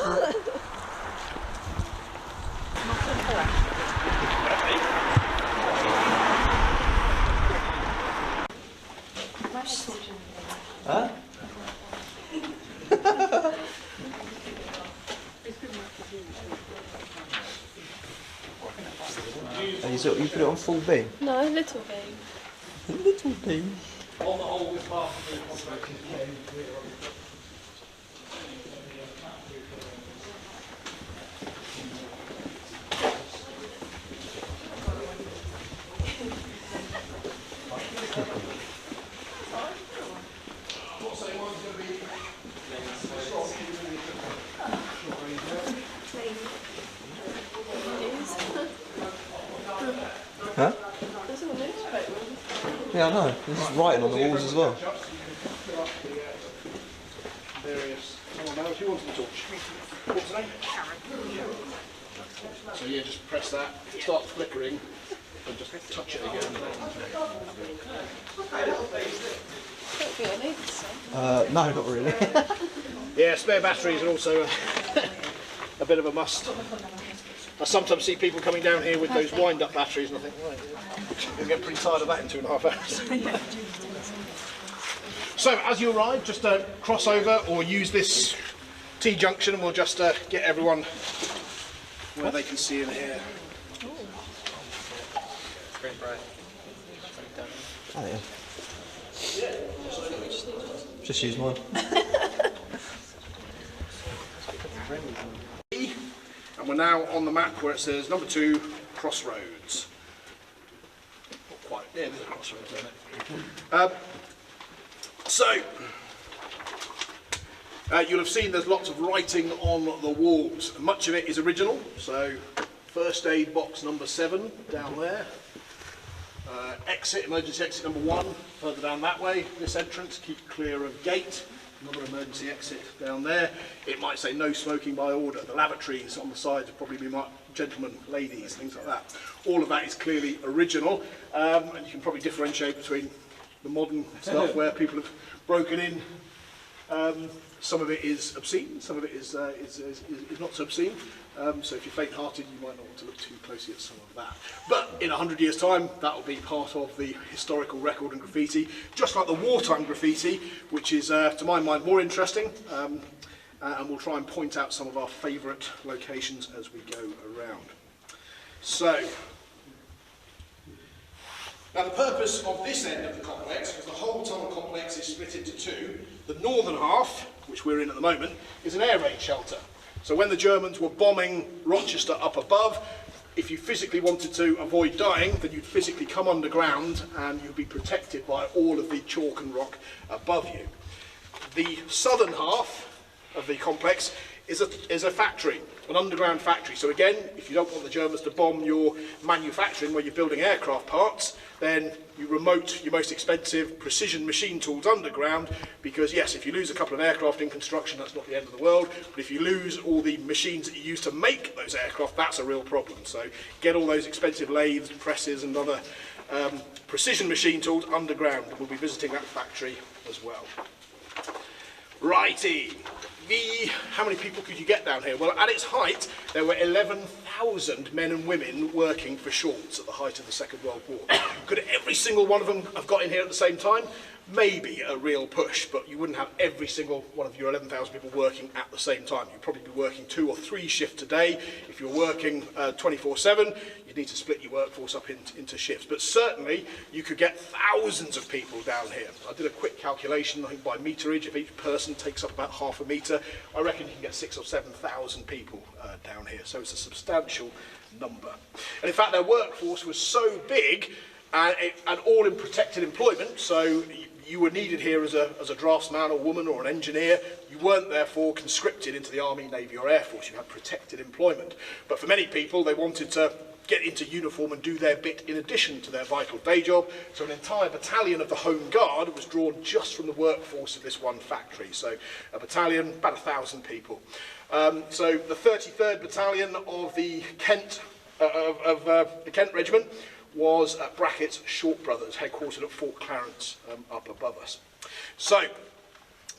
Huh? You put it on full beam? No, little beam. Little beam. On the whole, this part of the complex is Huh? There's all newspaper. Yeah, I know. There's just writing on the walls as well. Various. Someone else, who wanted to talk? What's the name? So yeah, just press that. It starts flickering, and just touch it again. Don't think I need this. No, not really. Yeah, spare batteries are also a bit of a must. I sometimes see people coming down here with those wind-up batteries, and I think, right, you'll get pretty tired of that in 2.5 hours. So, as you arrive, just cross over or use this T-junction, and we'll just get everyone where they can see in here. It's very bright. Oh, yeah. Just use mine. And we're now on the map where it says number 2, Crossroads. Not quite, yeah, there's a crossroads, isn't it? You'll have seen there's lots of writing on the walls. Much of it is original, so first aid box number 7 down there. Emergency exit number 1, further down that way. This entrance, keep clear of gate. Another emergency exit down there. It might say no smoking by order. The lavatories on the sides will probably be marked gentlemen, ladies, things like that. All of that is clearly original, and you can probably differentiate between the modern stuff where people have broken in. Some of it is obscene, some of it is not so obscene. So if you're faint-hearted, you might not want to look too closely at some of that. But in 100 years' time, that will be part of the historical record and graffiti, just like the wartime graffiti, which is, to my mind, more interesting. And we'll try and point out some of our favourite locations as we go around. So, now the purpose of this end of the complex, because the whole tunnel complex is split into 2, the northern half, which we're in at the moment, is an air raid shelter. So when the Germans were bombing Rochester up above, if you physically wanted to avoid dying, then you'd physically come underground and you'd be protected by all of the chalk and rock above you. The southern half of the complex is a factory, an underground factory. So again, if you don't want the Germans to bomb your manufacturing where you're building aircraft parts, then you remote your most expensive precision machine tools underground, because yes, if you lose a couple of aircraft in construction, that's not the end of the world, but if you lose all the machines that you use to make those aircraft, that's a real problem. So get all those expensive lathes, presses and other precision machine tools underground. We'll be visiting that factory as well. Righty. How many people could you get down here? Well, at its height, there were 11,000 men and women working for Shorts at the height of the Second World War. Could every single one of them have got in here at the same time? Maybe a real push, but you wouldn't have every single one of your 11,000 people working at the same time. You'd probably be working 2 or 3 shifts a day. If you're working 24/7, you'd need to split your workforce up into shifts. But certainly, you could get thousands of people down here. I did a quick calculation, I think by meterage, if each person takes up about half a metre, I reckon you can get 6,000 or 7,000 people down here. So it's a substantial number. And in fact, their workforce was so big, and all in protected employment, so you were needed here as a draftsman or woman or an engineer. You weren't therefore conscripted into the Army, Navy or Air Force. You had protected employment. But for many people, they wanted to get into uniform and do their bit in addition to their vital day job. So an entire battalion of the Home Guard was drawn just from the workforce of this one factory. So a battalion, about 1,000 people. So the 33rd Battalion of the Kent Regiment was at Brackett's Wright Brothers, headquartered at Fort Clarence up above us. So,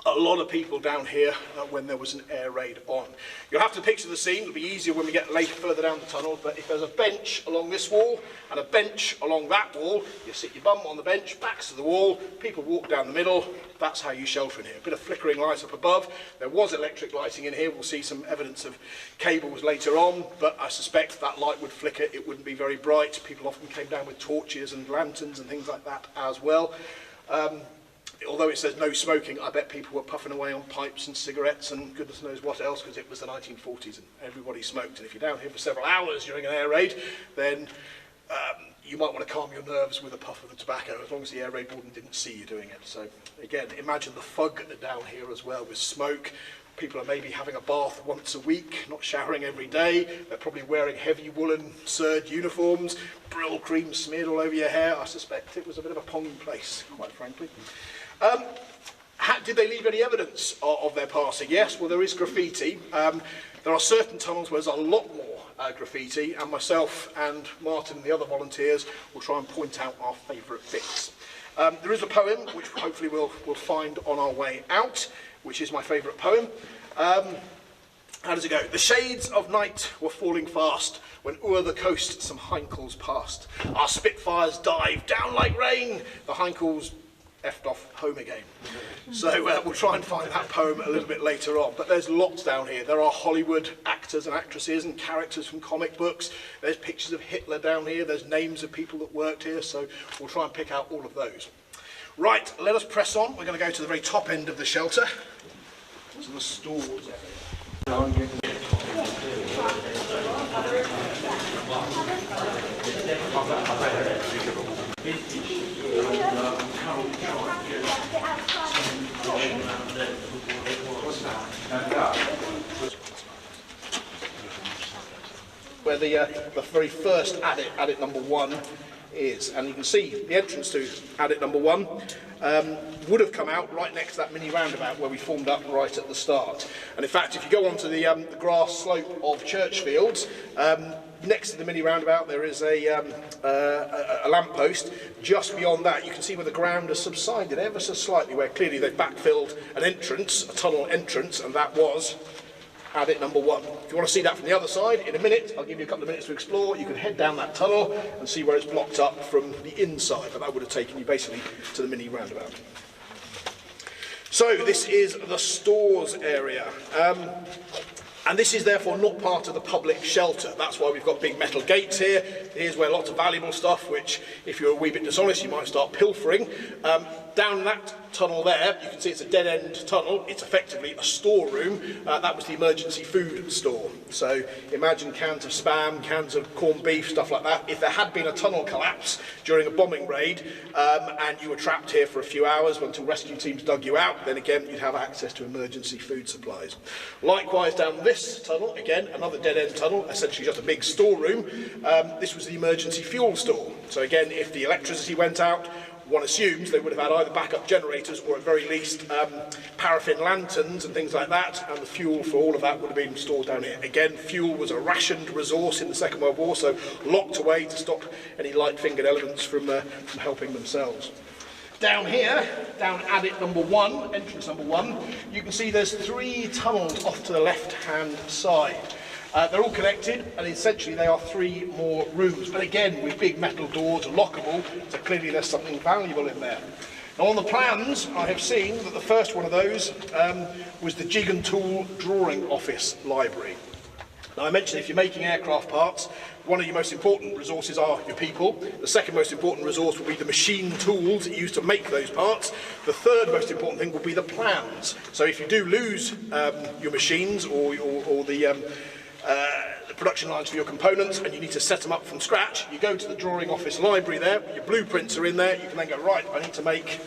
a lot of people down here when there was an air raid on. You'll have to picture the scene. It'll be easier when we get further down the tunnel, but if there's a bench along this wall and a bench along that wall, you sit your bum on the bench, backs to the wall, people walk down the middle. That's how you shelter in here. A bit of flickering light up above. There was electric lighting in here. We'll see some evidence of cables later on, but I suspect that light would flicker. It wouldn't be very bright. People often came down with torches and lanterns and things like that as well. Although it says no smoking, I bet people were puffing away on pipes and cigarettes and goodness knows what else, because it was the 1940s and everybody smoked. And if you're down here for several hours during an air raid, then you might want to calm your nerves with a puff of the tobacco, as long as the air raid warden didn't see you doing it. So again, imagine the fog down here as well with smoke. People are maybe having a bath once a week, not showering every day. They're probably wearing heavy woolen serge uniforms, Brill cream smeared all over your hair. I suspect it was a bit of a ponging place, quite frankly. Did they leave any evidence of their passing? Yes, well, there is graffiti. There are certain tunnels where there's a lot more graffiti, and myself and Martin and the other volunteers will try and point out our favourite bits. There is a poem, which hopefully we'll find on our way out, which is my favourite poem. How does it go? The shades of night were falling fast when o'er the coast some Heinkels passed. Our Spitfires dived down like rain. The Heinkels effed off home again. So we'll try and find that poem a little bit later on. But there's lots down here. There are Hollywood actors and actresses and characters from comic books. There's pictures of Hitler down here. There's names of people that worked here. So we'll try and pick out all of those. Right, let us press on. We're going to go to the very top end of the shelter. To the stores area. Where the very first adit number 1 is, and you can see the entrance to adit number 1 would have come out right next to that mini roundabout where we formed up right at the start. And in fact, if you go onto the grass slope of Churchfields, next to the mini roundabout there is a lamppost. Just beyond that you can see where the ground has subsided ever so slightly, where clearly they've backfilled an entrance, a tunnel entrance, and that was adit number 1. If you want to see that from the other side, in a minute, I'll give you a couple of minutes to explore. You can head down that tunnel and see where it's blocked up from the inside, but that would have taken you basically to the mini roundabout. So this is the stores area. And this is therefore not part of the public shelter. That's why we've got big metal gates here. Here's where lots of valuable stuff, which if you're a wee bit dishonest, you might start pilfering. Down that tunnel there, you can see it's a dead-end tunnel. It's effectively a storeroom. That was the emergency food store. So imagine cans of spam, cans of corned beef, stuff like that. If there had been a tunnel collapse during a bombing raid and you were trapped here for a few hours until rescue teams dug you out, then again you'd have access to emergency food supplies. Likewise down this tunnel, again another dead-end tunnel, essentially just a big storeroom. This was the emergency fuel store. So again, if the electricity went out, one assumes they would have had either backup generators or at very least paraffin lanterns and things like that, and the fuel for all of that would have been stored down here. Again, fuel was a rationed resource in the Second World War, so locked away to stop any light-fingered elements from helping themselves. Down here, down adit number 1, entrance number 1, you can see there's 3 tunnels off to the left-hand side. They're all connected, and essentially they are 3 more rooms, but again with big metal doors, lockable, so clearly there's something valuable in there. Now on the plans I have seen that the first one of those was the Jig and Tool Drawing Office Library. Now I mentioned if you're making aircraft parts, one of your most important resources are your people. The second most important resource will be the machine tools used to make those parts. The third most important thing will be the plans. So if you do lose your machines or the production lines for your components and you need to set them up from scratch, you go to the drawing office library there, your blueprints are in there, you can then go, right, I need to make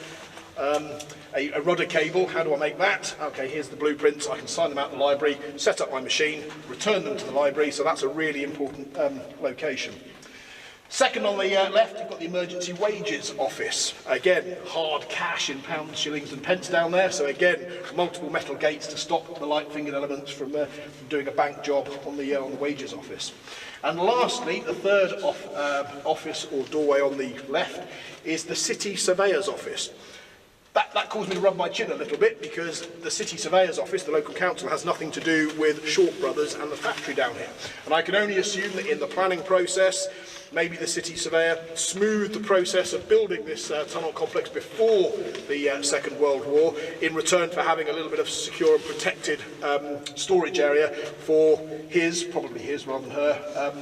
a rudder cable, how do I make that? Okay, here's the blueprints, I can sign them out in the library, set up my machine, return them to the library, so that's a really important location. Second on the left, you've got the emergency wages office. Again, hard cash in pounds, shillings and pence down there. So again, multiple metal gates to stop the light-fingered elements from doing a bank job on the wages office. And lastly, the third office or doorway on the left is the city surveyor's office. That caused me to rub my chin a little bit, because the city surveyor's office, the local council, has nothing to do with Wright Brothers and the factory down here. And I can only assume that in the planning process, maybe the city surveyor smoothed the process of building this tunnel complex before the Second World War, in return for having a little bit of secure and protected storage area for probably his rather than her,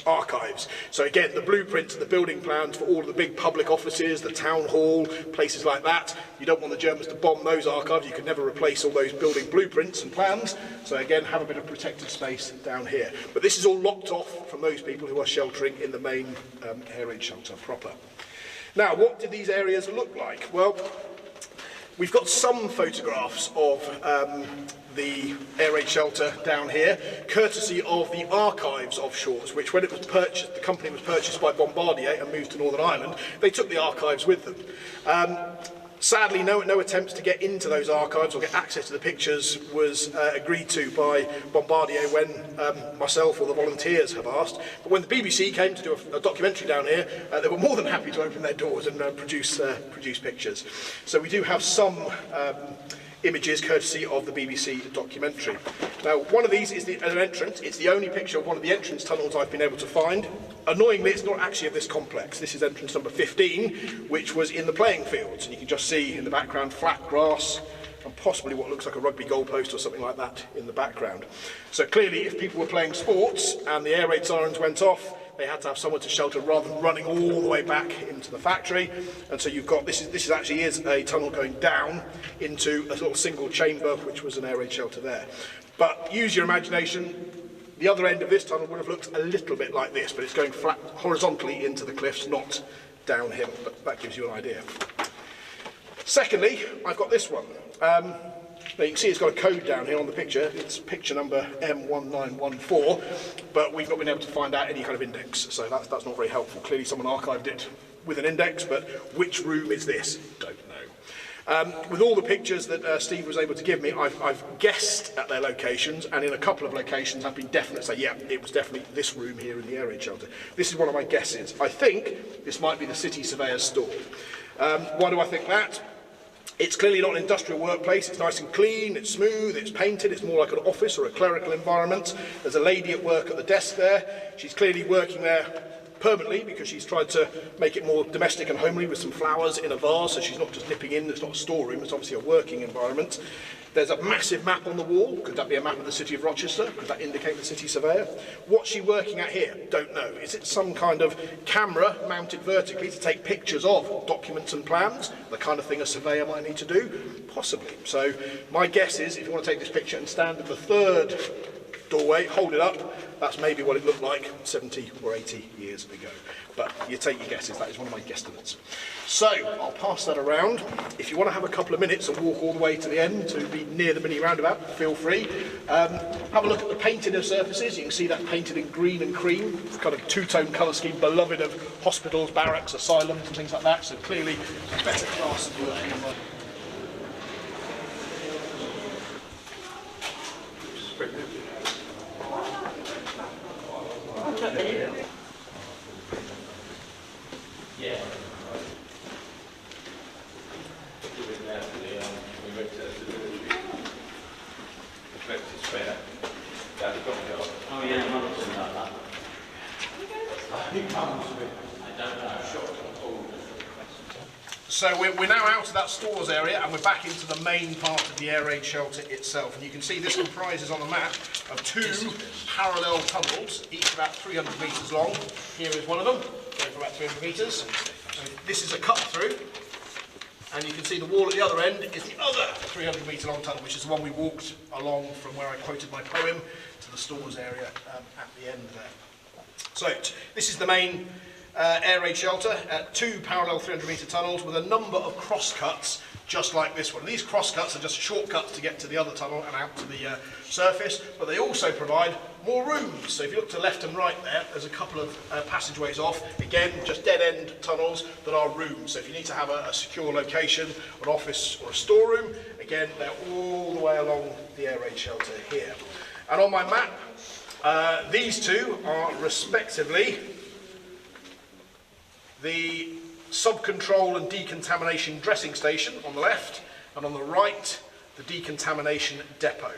archives. So again, the blueprints and the building plans for all of the big public offices, the town hall, places like that, you don't want the Germans to bomb those archives. You can never replace all those building blueprints and plans. So again, have a bit of protected space down here. But this is all locked off from those people who are sheltering in the main air raid shelter proper. Now, what did these areas look like? Well, we've got some photographs of the air raid shelter down here, courtesy of the archives of Shorts, which when it was purchased, the company was purchased by Bombardier and moved to Northern Ireland, they took the archives with them. Sadly, no attempts to get into those archives or get access to the pictures was agreed to by Bombardier when myself or the volunteers have asked. But when the BBC came to do a documentary down here, they were more than happy to open their doors and produce pictures. So we do have some images courtesy of the BBC documentary. Now, one of these is an entrance. It's the only picture of one of the entrance tunnels I've been able to find. Annoyingly, it's not actually of this complex. This is entrance number 15, which was in the playing fields. And you can just see in the background flat grass and possibly what looks like a rugby goalpost or something like that in the background. So clearly, if people were playing sports and the air raid sirens went off, they had to have somewhere to shelter rather than running all the way back into the factory. And so you've got, this actually is a tunnel going down into a little single chamber, which was an air raid shelter there. But use your imagination. The other end of this tunnel would have looked a little bit like this, but it's going flat horizontally into the cliffs, not downhill. But that gives you an idea. Secondly, I've got this one. Now you can see it's got a code down here on the picture. It's picture number M1914, but we've not been able to find out any kind of index, so that's not very helpful. Clearly someone archived it with an index, but which room is this? Don't know. With all the pictures that Steve was able to give me, I've guessed at their locations, and in a couple of locations I've been definite to say, yeah, it was definitely this room here in the air raid shelter. This is one of my guesses. I think this might be the city surveyor's store. Why do I think that? It's clearly not an industrial workplace. It's nice and clean, it's smooth, it's painted, it's more like an office or a clerical environment. There's a lady at work at the desk there. She's clearly working there permanently because she's tried to make it more domestic and homely with some flowers in a vase, so she's not just nipping in. It's not a storeroom, it's obviously a working environment. There's a massive map on the wall. Could that be a map of the city of Rochester? Could that indicate the city surveyor? What's she working at here? Don't know. Is it some kind of camera mounted vertically to take pictures of documents and plans? The kind of thing a surveyor might need to do? Possibly. So my guess is, if you want to take this picture and stand at the third doorway, hold it up, that's maybe what it looked like 70 or 80 years ago. But you take your guesses, that is one of my guesstimates. So, I'll pass that around. If you want to have a couple of minutes and walk all the way to the end to be near the mini roundabout, feel free. Have a look at the painting of surfaces. You can see that painted in green and cream. It's kind of two-tone colour scheme, beloved of hospitals, barracks, asylums and things like that. So clearly, a better class of working environment. Yeah. Oh yeah, I like that. So we're now out of that stores area and we're back into the main part of the air raid shelter itself. And you can see this comprises on the map of two parallel tunnels, each about 300 metres long. Here is one of them, going for about 300 metres. And this is a cut through. And you can see the wall at the other end is the other 300 metre long tunnel, which is the one we walked along from where I quoted my poem to the stores area at the end there. So this is the main air raid shelter, two parallel 300 metre tunnels with a number of crosscuts just like this one. These crosscuts are just shortcuts to get to the other tunnel and out to the surface, but they also provide more rooms. So if you look to left and right there, there's a couple of passageways off. Again, just dead-end tunnels that are rooms. So if you need to have a secure location, an office or a storeroom, again, they're all the way along the air raid shelter here. And on my map, these two are respectively the sub-control and decontamination dressing station on the left, and on the right, the decontamination depot.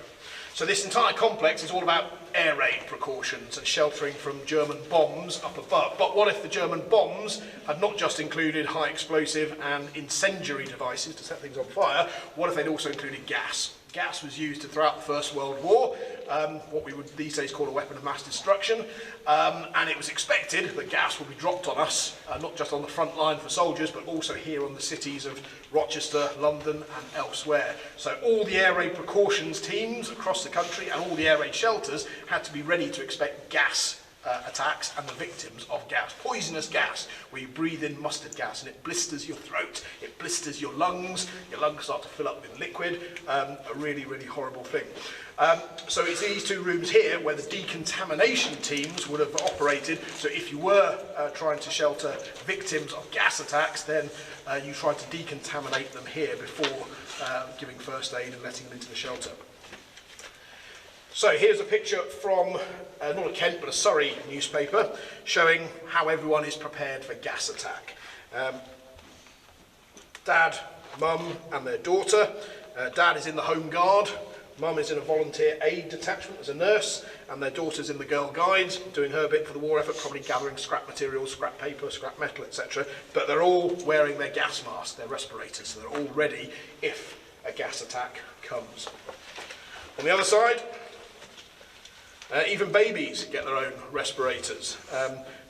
So this entire complex is all about air raid precautions and sheltering from German bombs up above. But what if the German bombs had not just included high explosive and incendiary devices to set things on fire, what if they'd also included gas? Gas was used throughout the First World War, what we would these days call a weapon of mass destruction, and it was expected that gas would be dropped on us, not just on the front line for soldiers, but also here on the cities of Rochester, London and elsewhere. So all the air raid precautions teams across the country and all the air raid shelters had to be ready to expect gas attacks and the victims of gas. Poisonous gas, where you breathe in mustard gas and it blisters your throat, it blisters your lungs start to fill up with liquid, a really, really horrible thing. So it's these two rooms here where the decontamination teams would have operated. So if you were trying to shelter victims of gas attacks, then you tried to decontaminate them here before giving first aid and letting them into the shelter. So here's a picture from, not a Kent, but a Surrey newspaper, showing how everyone is prepared for gas attack. Dad, Mum and their daughter. Dad is in the Home Guard, Mum is in a volunteer aid detachment as a nurse, and their daughter's in the Girl Guides, doing her bit for the war effort, probably gathering scrap materials, scrap paper, scrap metal, etc. But they're all wearing their gas masks, their respirators, so they're all ready if a gas attack comes. On the other side, even babies get their own respirators.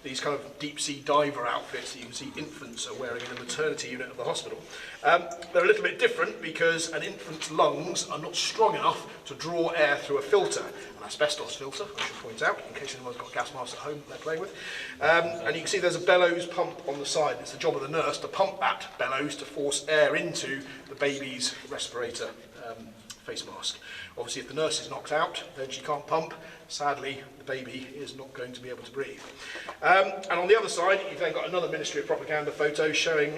These kind of deep-sea diver outfits that you can see infants are wearing in a maternity unit of the hospital. They're a little bit different because an infant's lungs are not strong enough to draw air through a filter, an asbestos filter, I should point out, in case anyone's got gas masks at home that they're playing with. And you can see there's a bellows pump on the side. It's the job of the nurse to pump that bellows to force air into the baby's respirator face mask. Obviously, if the nurse is knocked out, then she can't pump. Sadly, the baby is not going to be able to breathe. And on the other side, you've then got another Ministry of Propaganda photo showing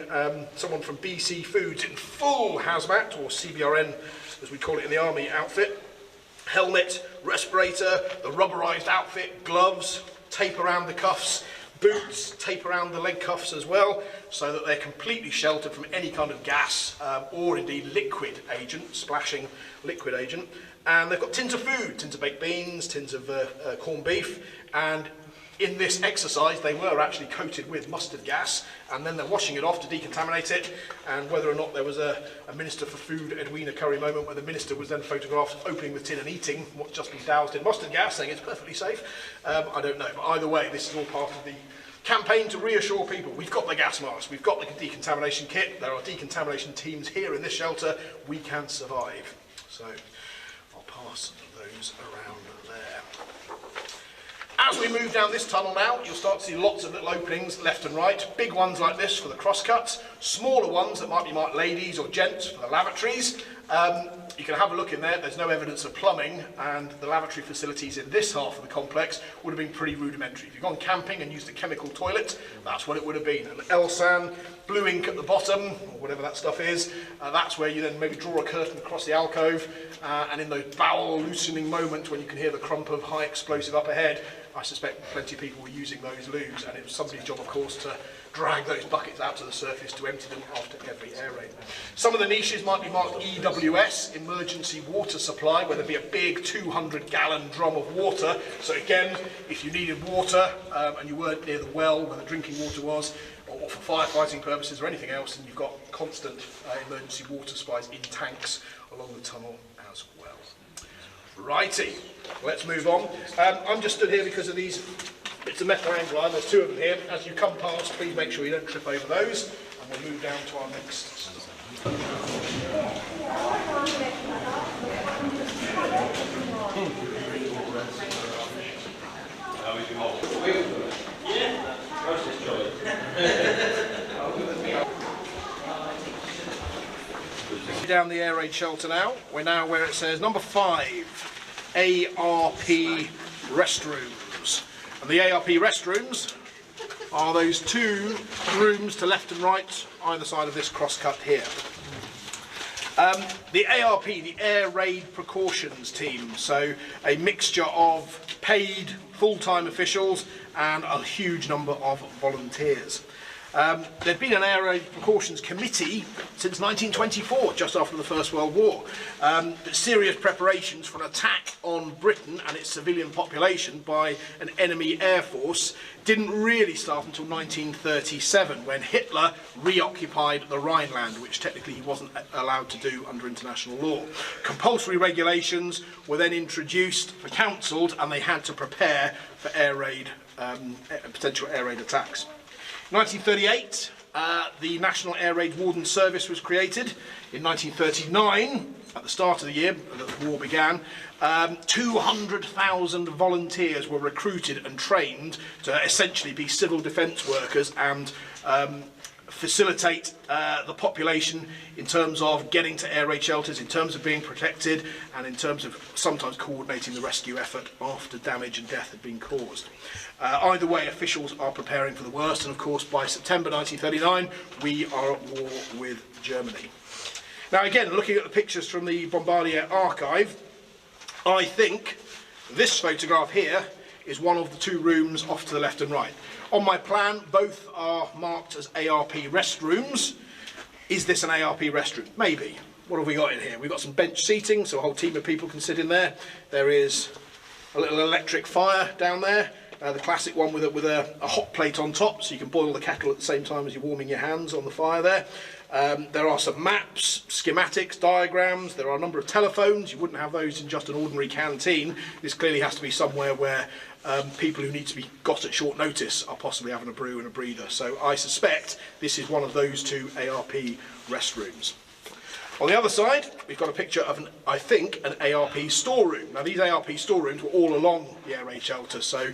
someone from BC Foods in full hazmat, or CBRN as we call it in the army, outfit. Helmet, respirator, the rubberised outfit, gloves, tape around the cuffs, boots, tape around the leg cuffs as well, so that they're completely sheltered from any kind of gas or indeed liquid agent, splashing liquid agent. And they've got tins of food, tins of baked beans, tins of corned beef, and in this exercise they were actually coated with mustard gas, and then they're washing it off to decontaminate it. And whether or not there was a Minister for Food, Edwina Curry moment where the minister was then photographed opening the tin and eating what's just been doused in mustard gas, saying it's perfectly safe, I don't know. But either way, this is all part of the campaign to reassure people we've got the gas masks, we've got the decontamination kit, there are decontamination teams here in this shelter, we can survive. So I'll pass those around there. As we move down this tunnel now, you'll start to see lots of little openings left and right. Big ones like this for the crosscuts, smaller ones that might be marked ladies or gents for the lavatories. You can have a look in there. There's no evidence of plumbing, and the lavatory facilities in this half of the complex would have been pretty rudimentary. If you've gone camping and used a chemical toilet, that's what it would have been. An Elsan, blue ink at the bottom, or whatever that stuff is. That's where you then maybe draw a curtain across the alcove, and in those bowel loosening moments when you can hear the crump of high explosive up ahead, I suspect plenty of people were using those loos, and it was somebody's job, of course, to drag those buckets out to the surface to empty them after every air raid. Some of the niches might be marked EWS, emergency water supply, where there'd be a big 200-gallon drum of water. So again, if you needed water and you weren't near the well where the drinking water was, or for firefighting purposes or anything else, then you've got constant emergency water supplies in tanks along the tunnel as well. Righty, let's move on. I'm just stood here because of these bits of metal angle iron. There's two of them here. As you come past, please make sure you don't trip over those, and we'll move down to our next stop. Down the air raid shelter now. We're now where it says number 5, ARP restrooms. And the ARP restrooms are those two rooms to left and right, either side of this crosscut here. The ARP, the Air Raid Precautions Team, so a mixture of paid full-time officials and a huge number of volunteers. There'd been an air raid precautions committee since 1924, just after the First World War. But serious preparations for an attack on Britain and its civilian population by an enemy air force didn't really start until 1937, when Hitler reoccupied the Rhineland, which technically he wasn't allowed to do under international law. Compulsory regulations were then introduced, councilled, and they had to prepare for air raid, potential air raid attacks. 1938, the National Air Raid Warden Service was created. In 1939, at the start of the year that the war began, 200,000 volunteers were recruited and trained to essentially be civil defence workers and facilitate the population in terms of getting to air raid shelters, in terms of being protected, and in terms of sometimes coordinating the rescue effort after damage and death had been caused. Either way, officials are preparing for the worst, and of course by September 1939 we are at war with Germany. Now again, looking at the pictures from the Bombardier archive, I think this photograph here is one of the two rooms off to the left and right. On my plan, both are marked as ARP restrooms. Is this an ARP restroom? Maybe. What have we got in here? We've got some bench seating, so a whole team of people can sit in there. There is a little electric fire down there. The classic one with a hot plate on top, so you can boil the kettle at the same time as you're warming your hands on the fire there. There are some maps, schematics, diagrams. There are a number of telephones. You wouldn't have those in just an ordinary canteen. This clearly has to be somewhere where people who need to be got at short notice are possibly having a brew and a breather. So I suspect this is one of those two ARP restrooms. On the other side, we've got a picture of, I think, an ARP storeroom. Now, these ARP storerooms were all along the air raid shelter, so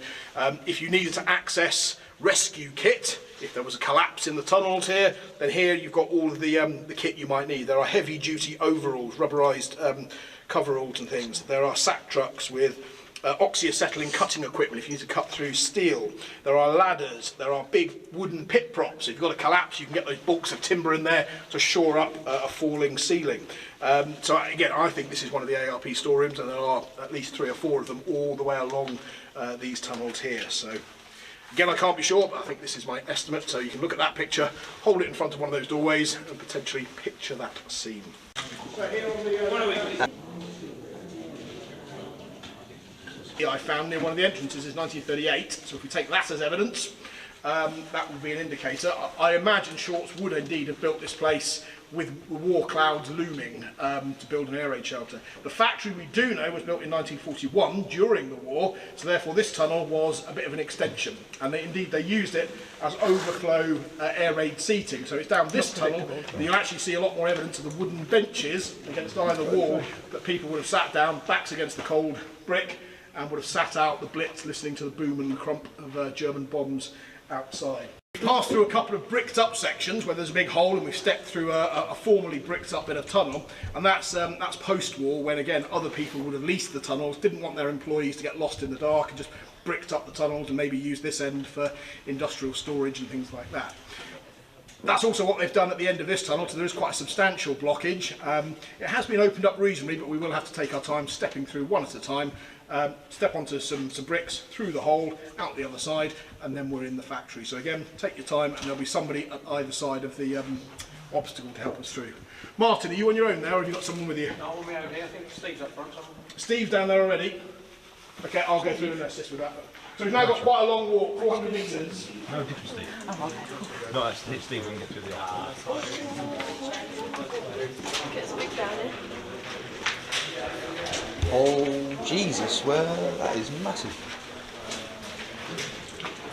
if you needed to access rescue kit, if there was a collapse in the tunnels here, then here you've got all of the kit you might need. There are heavy-duty overalls, rubberised coveralls and things. There are sack trucks with oxyacetylene cutting equipment if you need to cut through steel. There are ladders, there are big wooden pit props. If you've got a collapse, you can get those bulks of timber in there to shore up a falling ceiling. So again, I think this is one of the ARP storerooms, and there are at least 3 or 4 of them all the way along these tunnels here. So again, I can't be sure, but I think this is my estimate. So you can look at that picture, hold it in front of one of those doorways, and potentially picture that scene. So here on the I found near one of the entrances is 1938, so if we take that as evidence, that would be an indicator. I imagine Shorts would indeed have built this place with war clouds looming to build an air raid shelter. The factory, we do know, was built in 1941 during the war, so therefore this tunnel was a bit of an extension, and indeed they used it as overflow air raid seating. So it's down this tunnel that you'll actually see a lot more evidence of the wooden benches against either wall that people would have sat down, backs against the cold brick, and would have sat out the blitz listening to the boom and the crump of German bombs outside. We've passed through a couple of bricked up sections where there's a big hole, and we've stepped through a formerly bricked up bit of tunnel, and that's post-war, when again other people would have leased the tunnels, didn't want their employees to get lost in the dark, and just bricked up the tunnels and maybe used this end for industrial storage and things like that. That's also what they've done at the end of this tunnel, so there is quite a substantial blockage. It has been opened up reasonably, but we will have to take our time stepping through one at a time. Step onto some bricks, through the hole, out the other side, and then we're in the factory. So again, take your time, and there'll be somebody at either side of the obstacle to help us through. Martin, are you on your own there, or have you got someone with you? No, we'll be out here. I think Steve's up front. Steve's down there already. Okay, I'll go through and assist with that. So we've now got quite a long walk, 400 metres. No, different Steve. Oh, okay. No, that's Steve when we get through the Gets big down here. Oh, Jesus, well, that is massive.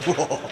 Whoa.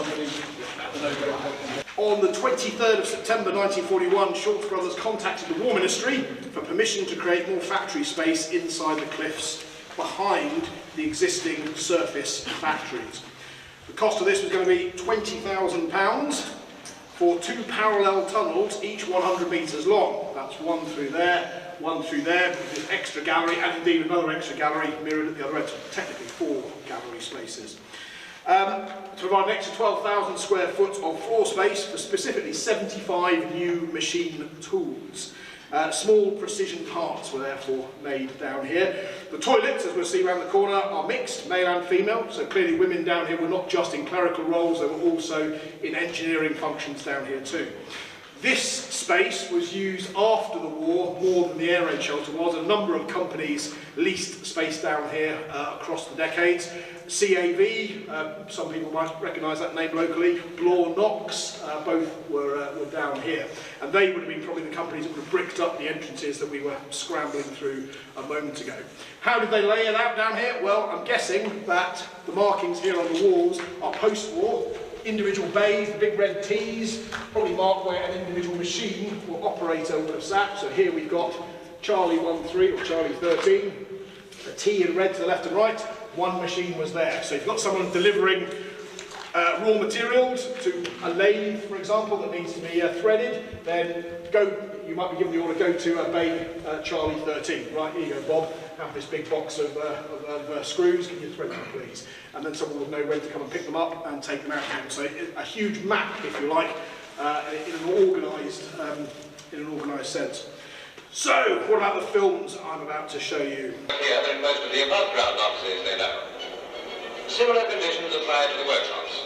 somebody at the no-go point. On the 23rd of September 1941, Wright Brothers contacted the War Ministry for permission to create more factory space inside the cliffs behind the existing surface factories. The cost of this was going to be £20,000 for 2 parallel tunnels, each 100 metres long. That's one through there, with an extra gallery, and indeed another extra gallery mirrored at the other end, so technically 4 gallery spaces. To provide an extra 12,000 square foot of floor space for specifically 75 new machine tools. Small precision parts were therefore made down here. The toilets, as we'll see around the corner, are mixed, male and female, so clearly women down here were not just in clerical roles, they were also in engineering functions down here too. This space was used after the war more than the air raid shelter was. A number of companies leased space down here across the decades. CAV, some people might recognise that name locally, Blaw Knox, both were down here. And they would have been probably the companies that would have bricked up the entrances that we were scrambling through a moment ago. How did they lay it out down here? Well, I'm guessing that the markings here on the walls are post-war. Individual bays, the big red T's, probably marked where an individual machine or operator would have sat. So here we've got Charlie 13 or Charlie 13, a T in red to the left and right. One machine was there. So you've got someone delivering raw materials to a lathe, for example, that needs to be threaded, then you might be given the order, go to bay Charlie 13. Right, here you go, Bob, have this big box of screws, can you thread them, please? And then someone would know when to come and pick them up and take them out again. So a huge map, if you like, in an organised sense. So, what about the films I'm about to show you? Here in most of the above-ground offices, they know. Similar conditions apply to the workshops.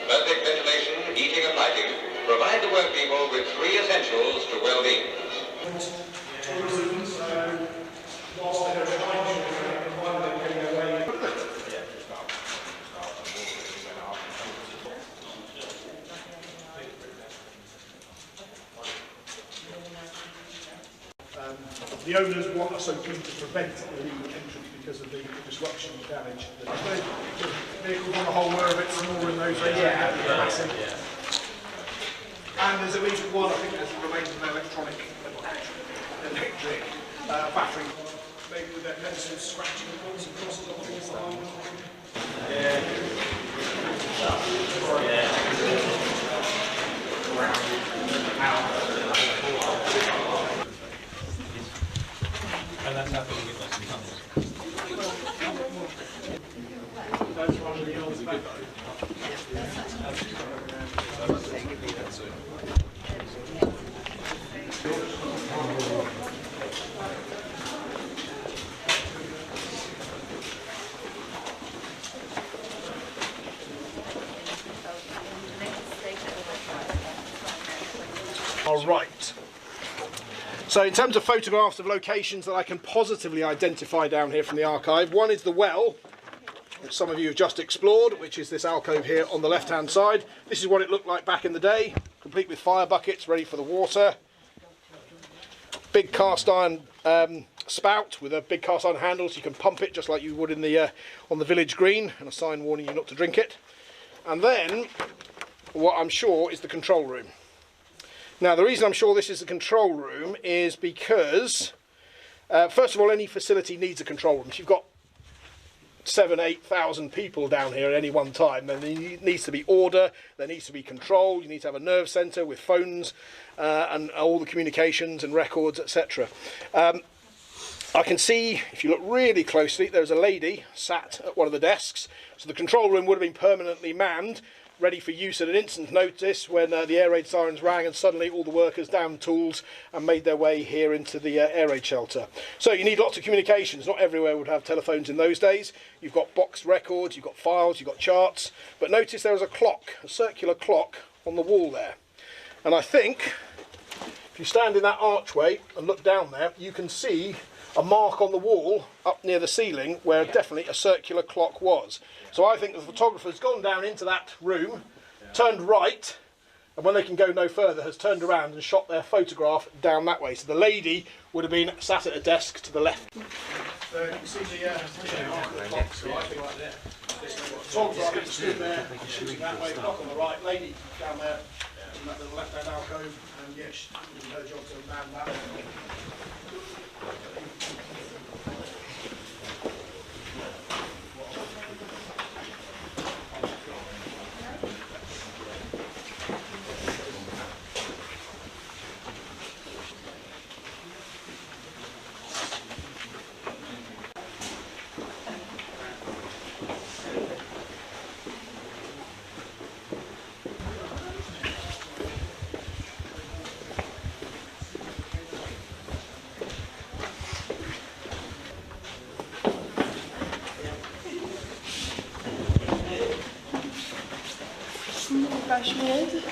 Perfect ventilation, heating and lighting provide the workpeople with 3 essentials to well-being. The owners are so keen to prevent the legal entrance because of the disruption and damage. The vehicles on the whole were a bit smaller in those days. Massive. And there's at least one, I think there's remains of an electric battery. Maybe with that some scratching and points and crosses on the wall. And that's happening in like tunnels. All right. So in terms of photographs of locations that I can positively identify down here from the archive, one is the well, which some of you have just explored, which is this alcove here on the left-hand side. This is what it looked like back in the day, complete with fire buckets ready for the water. Big cast iron spout with a big cast iron handle, so you can pump it just like you would in the on the village green, and a sign warning you not to drink it. And then, what I'm sure is the control room. Now, the reason I'm sure this is the control room is because, first of all, any facility needs a control room. If you've got 7,000 to 8,000 people down here at any one time, then there needs to be order, there needs to be control, you need to have a nerve centre with phones and all the communications and records, etc. I can see, if you look really closely, there's a lady sat at one of the desks, so the control room would have been permanently manned, ready for use at an instant's notice when the air raid sirens rang and suddenly all the workers downed tools and made their way here into the air raid shelter. So you need lots of communications. Not everywhere would have telephones in those days. You've got boxed records, you've got files, you've got charts, but notice there is a clock, a circular clock on the wall there. And I think if you stand in that archway and look down there, you can see a mark on the wall up near the ceiling where definitely a circular clock was. So I think the photographer's gone down into that room, turned right, and when they can go no further, has turned around and shot their photograph down that way. So the lady would have been sat at a desk to the left. So you can see the mark of the clock, so I think this is Togs are stood there, shooting that way, clock on the right, lady down there in that little left-hand alcove, and yes, her job to man that. Bash my head.